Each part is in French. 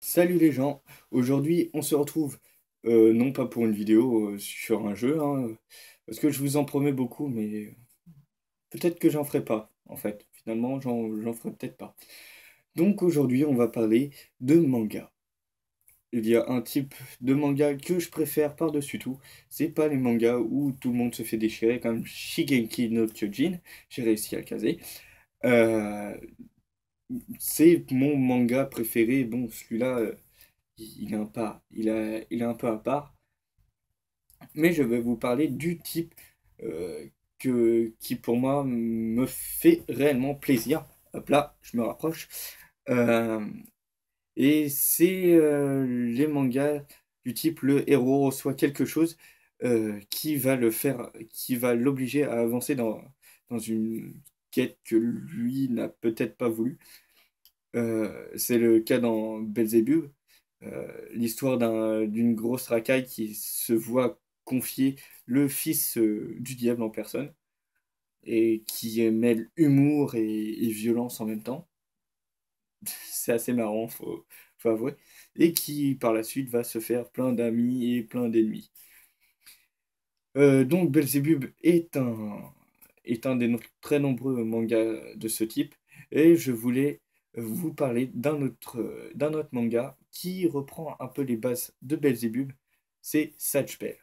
Salut les gens, aujourd'hui on se retrouve non pas pour une vidéo sur un jeu, hein, parce que je vous en promets beaucoup, mais peut-être que j'en ferai pas en fait. Finalement, j'en ferai peut-être pas. Donc aujourd'hui on va parler de manga. Il y a un type de manga que je préfère par-dessus tout. C'est pas les mangas où tout le monde se fait déchirer comme Shingeki no Kyojin, j'ai réussi à le caser. Euh, c'est mon manga préféré. Bon, celui-là. Il est un pas, il est un peu à part, mais je vais vous parler du type euh, qui pour moi me fait réellement plaisir. Hop là, je me rapproche. Euh, et c'est les mangas du type le héros reçoit quelque chose qui va le faire, qui va l'obliger à avancer dans une quête que lui n'a peut-être pas voulu. C'est le cas dans Belzébuth, l'histoire d'une grosse racaille qui se voit confier le fils du diable en personne et qui mêle humour et violence en même temps. C'est assez marrant, faut avouer. Et qui par la suite va se faire plein d'amis et plein d'ennemis. Donc Belzébuth est un des très nombreux mangas de ce type, et je voulais vous parler d'un autre manga qui reprend un peu les bases de Belzébuth, c'est Zatch Bell.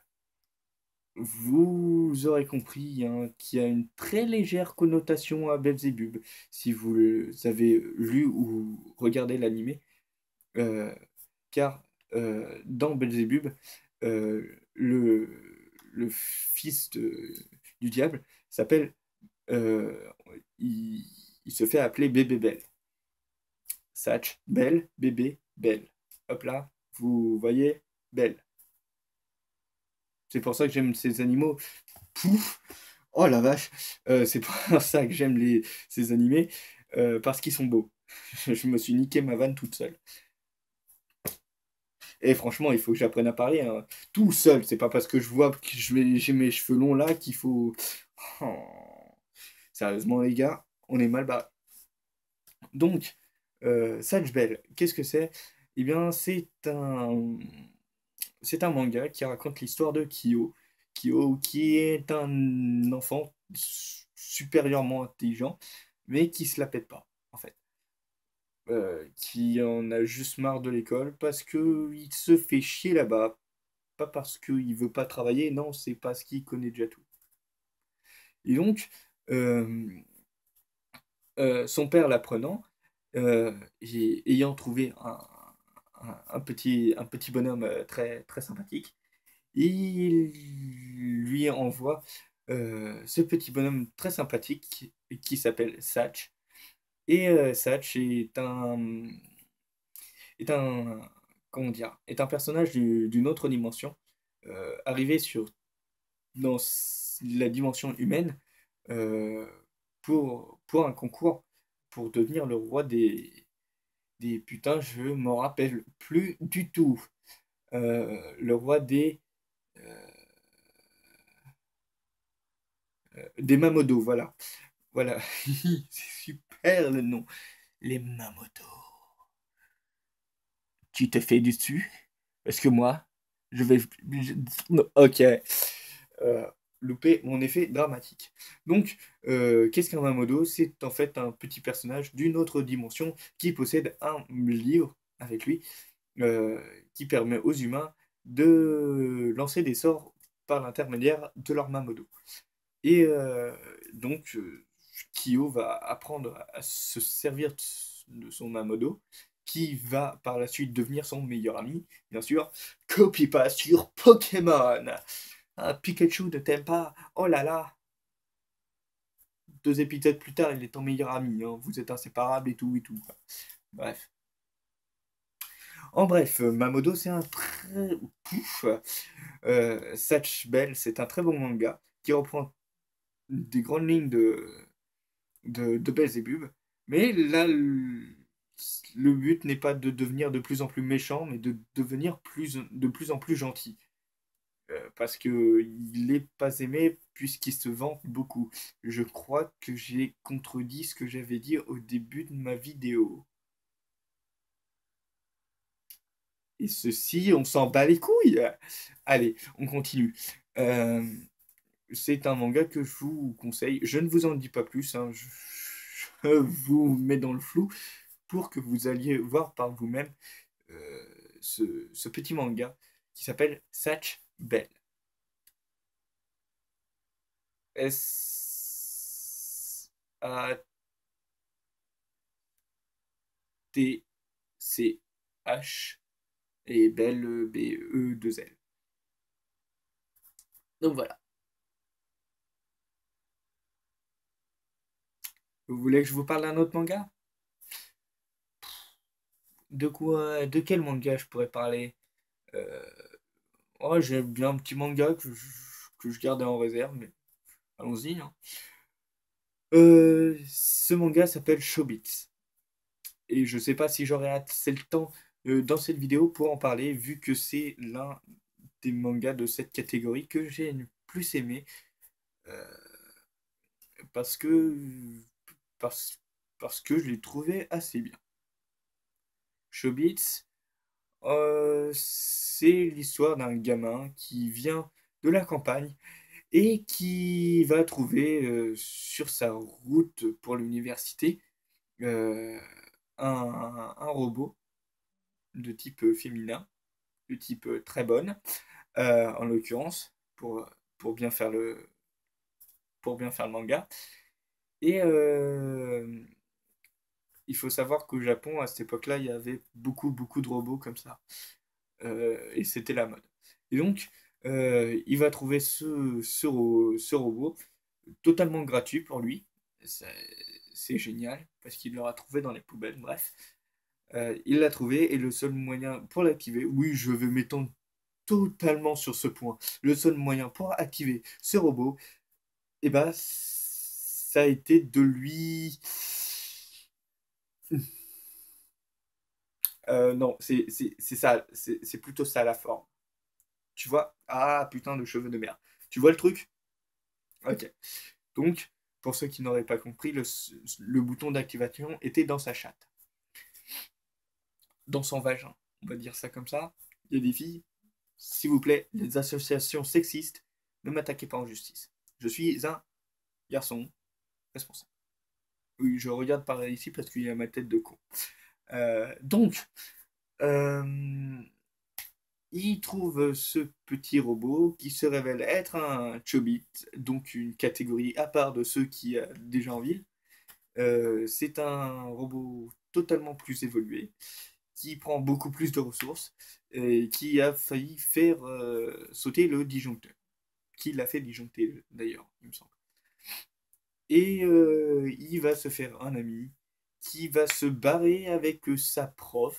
Vous aurez compris hein, qu'il y a une très légère connotation à Belzébuth si vous avez lu ou regardé l'animé, euh, car dans Belzébuth, le fils du diable s'appelle, euh, il, il se fait appeler Bébé Belle. Satch, Belle, Bébé, Belle. Hop là, vous voyez, Belle. C'est pour ça que j'aime ces animaux. Pouf! Oh la vache! C'est pour ça que j'aime ces animés, parce qu'ils sont beaux. Je me suis niqué ma vanne toute seule. Et franchement, il faut que j'apprenne à parler hein, tout seul. C'est pas parce que je vois que j'ai mes cheveux longs là qu'il faut. Oh. Sérieusement, les gars, on est mal barré. Donc, Zatch Bell, qu'est-ce que c'est? Eh bien, c'est un manga qui raconte l'histoire de Kyo. Kyo, qui est un enfant supérieurement intelligent, mais qui se la pète pas, en fait. Qui en a juste marre de l'école parce que il se fait chier là-bas. Pas parce qu'il veut pas travailler, non, c'est parce qu'il connaît déjà tout. Et donc, euh, son père l'apprenant, et ayant trouvé un petit bonhomme très, très sympathique, il lui envoie ce petit bonhomme très sympathique qui s'appelle Satch. Et Satch est un, comment dire, est un personnage d'une autre dimension, arrivé dans la dimension humaine euh, pour un concours pour devenir le roi des putains, je m'en rappelle plus du tout. Le roi euh, des Mamodo, voilà. Voilà, c'est super le nom. Les Mamodo. Tu te fais du dessus? Parce que moi, je vais... non, ok. Euh, louper mon effet dramatique. Donc, qu'est-ce qu'un Mamodo? C'est en fait un petit personnage d'une autre dimension qui possède un livre avec lui euh, qui permet aux humains de lancer des sorts par l'intermédiaire de leur Mamodo. Et donc, Kyo va apprendre à se servir de son Mamodo, qui va par la suite devenir son meilleur ami, bien sûr. Copie pas sur Pokémon! Ah, Pikachu ne t'aime pas? Oh là là! 2 épisodes plus tard, il est ton meilleur ami, hein. Vous êtes inséparables et tout et tout. Bref. En bref, Mamodo, c'est un très... Pouf! Zatch Bell, c'est un très bon manga qui reprend des grandes lignes de Belzébub. Mais là, le but n'est pas de devenir de plus en plus méchant, mais de devenir de plus en plus gentil. Parce que il n'est pas aimé puisqu'il se vante beaucoup. Je crois que j'ai contredit ce que j'avais dit au début de ma vidéo. Et ceci, on s'en bat les couilles. Allez, on continue. Euh, c'est un manga que je vous conseille. Je ne vous en dis pas plus, hein. Je vous mets dans le flou pour que vous alliez voir par vous-même ce petit manga qui s'appelle Zatch Bell. S-A-T-C-H et Bell, B-E-2-L. Donc voilà. Vous voulez que je vous parle d'un autre manga? De quoi, de quel manga je pourrais parler? Euh, oh, j'aime bien un petit manga que je gardais en réserve, mais allons-y, hein. Ce manga s'appelle Chobits. Et je sais pas si j'aurai assez le temps dans cette vidéo pour en parler, vu que c'est l'un des mangas de cette catégorie que j'ai le plus aimé, euh, parce que, parce, parce que je l'ai trouvé assez bien. Chobits, c'est l'histoire d'un gamin qui vient de la campagne et qui va trouver sur sa route pour l'université euh, un robot de type féminin, de type très bonne, en l'occurrence, pour bien faire pour bien faire le manga. Et il faut savoir qu'au Japon, à cette époque-là, il y avait beaucoup de robots comme ça. Et c'était la mode. Et donc, il va trouver ce robot totalement gratuit pour lui. C'est c'est génial, parce qu'il l'aura trouvé dans les poubelles, bref. Il l'a trouvé, et le seul moyen pour l'activer, oui, je vais m'étendre totalement sur ce point, le seul moyen pour activer ce robot, et ben, ça a été de lui... non, c'est ça, c'est plutôt ça la forme. Tu vois? Ah, putain de cheveux de merde. Tu vois le truc? Ok. Donc, pour ceux qui n'auraient pas compris, le bouton d'activation était dans sa chatte, dans son vagin. On va dire ça comme ça. Il y a des filles, s'il vous plaît, les associations sexistes, ne m'attaquez pas en justice. Je suis un garçon responsable. Oui, je regarde par ici parce qu'il y a ma tête de con. Donc, euh, il trouve ce petit robot qui se révèle être un Chobit, donc une catégorie à part de ceux qui a déjà en ville. C'est un robot totalement plus évolué, qui prend beaucoup plus de ressources, et qui a failli faire sauter le disjoncteur. Qui l'a fait disjoncter d'ailleurs, il me semble. Et il va se faire un ami qui va se barrer avec sa prof,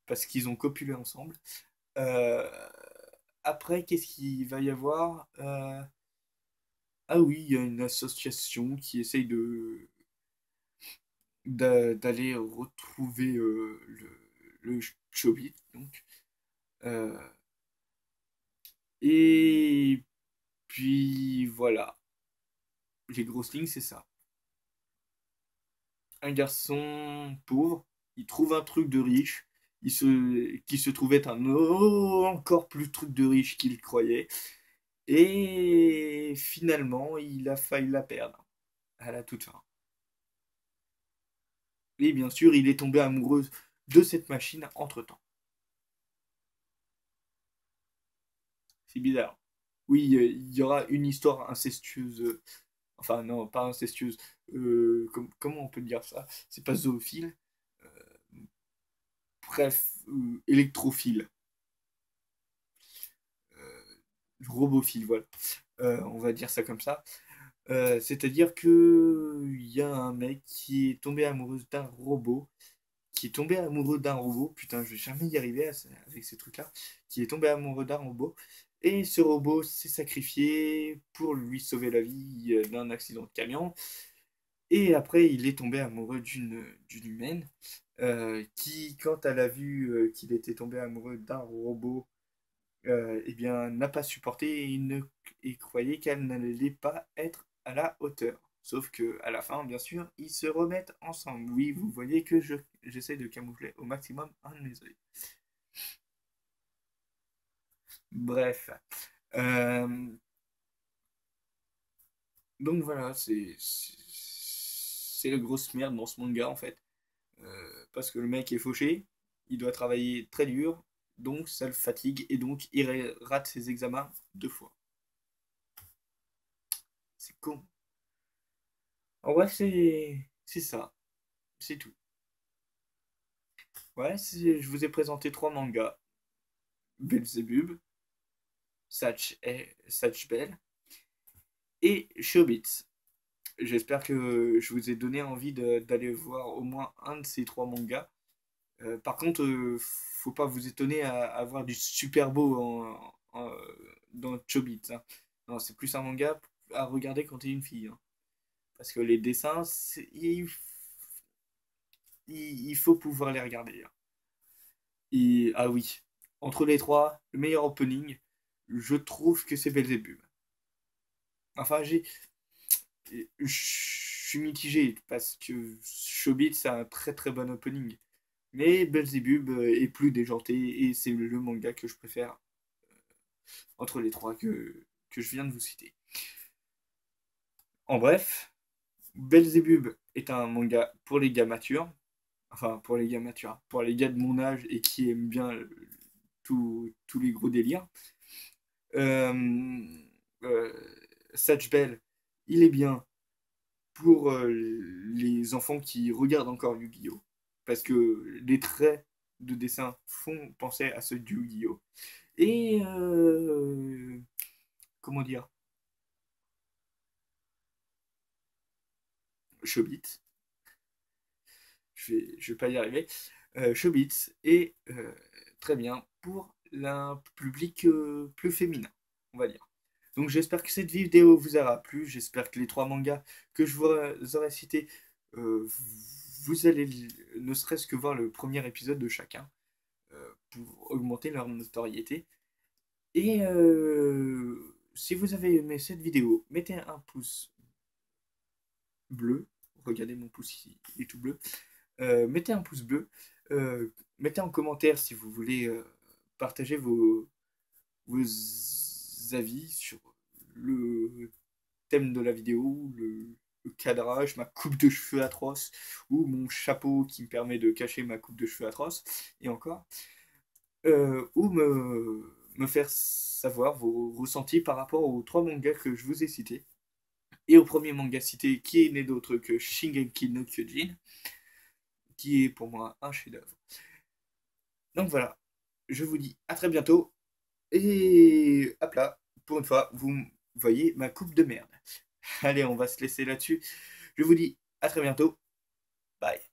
parce qu'ils ont copulé ensemble. Euh, Après, qu'est-ce qu'il va y avoir? Ah oui, il y a une association qui essaye d'aller retrouver le Chobit, donc. Euh, et puis voilà, les grosses lignes, c'est ça. Un garçon pauvre, il trouve un truc de riche, qui se trouvait être un encore plus truc de riche qu'il croyait, et finalement, il a failli la perdre à la toute fin. Et bien sûr, il est tombé amoureux de cette machine entre-temps. C'est bizarre. Oui, il y aura une histoire incestueuse. Enfin, non, pas incestueuse. Comment on peut dire ça? C'est pas zoophile. euh, Bref, électrophile. Euh, Robophile, voilà. On va dire ça comme ça. C'est-à-dire que il y a un mec qui est tombé amoureux d'un robot, qui est tombé amoureux d'un robot, putain, je vais jamais y arriver avec ces trucs-là, qui est tombé amoureux d'un robot, et ce robot s'est sacrifié pour lui sauver la vie d'un accident de camion, et après il est tombé amoureux d'une humaine, qui, quand elle a vu qu'il était tombé amoureux d'un robot, eh bien, n'a pas supporté et croyait qu'elle n'allait pas être à la hauteur. Sauf que à la fin, bien sûr, ils se remettent ensemble. Oui, vous voyez que j'essaie de camoufler au maximum un de mes yeux. Bref. Euh, donc voilà, c'est la grosse merde dans ce manga en fait. Parce que le mec est fauché, il doit travailler très dur, donc ça le fatigue et donc il rate ses examens 2 fois. C'est con. En vrai, c'est ça, c'est tout. Ouais, je vous ai présenté 3 mangas. Belzebub, Satch Bell et Shobits. J'espère que je vous ai donné envie d'aller voir au moins un de ces 3 mangas. Par contre, faut pas vous étonner à voir du super beau dans Chobits, hein. Non, c'est plus un manga à regarder quand t'es une fille, hein. Parce que les dessins, il faut pouvoir les regarder, hein. Et, ah oui, entre les trois, le meilleur opening, je trouve que c'est Belzebub. Enfin, je suis mitigé parce que Chobits a un très très bon opening. Mais Belzebub est plus déjanté et c'est le manga que je préfère entre les 3 que je viens de vous citer. En bref, Belzebub est un manga pour les gars matures, enfin pour les gars matures, pour les gars de mon âge et qui aiment bien tous les gros délires. Euh, euh, Satch Bell, il est bien pour les enfants qui regardent encore Yu-Gi-Oh! Parce que les traits de dessin font penser à ceux du Yu-Gi-Oh! Et comment dire, Chobits, je vais pas y arriver. Chobits est très bien pour un public plus féminin, on va dire. Donc j'espère que cette vidéo vous aura plu. J'espère que les 3 mangas que je vous aurais cités, vous allez ne serait-ce que voir le premier épisode de chacun pour augmenter leur notoriété. Et si vous avez aimé cette vidéo, mettez un pouce bleu. Regardez mon pouce ici, il est tout bleu. Mettez un pouce bleu. Mettez en commentaire si vous voulez partager vos avis sur le thème de la vidéo, le cadrage, ma coupe de cheveux atroce, ou mon chapeau qui me permet de cacher ma coupe de cheveux atroce, et encore. Ou me faire savoir vos ressentis par rapport aux 3 mangas que je vous ai cités. Et au premier manga cité, qui n'est d'autre que Shingeki no Kyojin, qui est pour moi un chef-d'œuvre. Donc voilà, je vous dis à très bientôt. Et hop là, pour une fois, vous voyez ma coupe de merde. Allez, on va se laisser là-dessus. Je vous dis à très bientôt. Bye.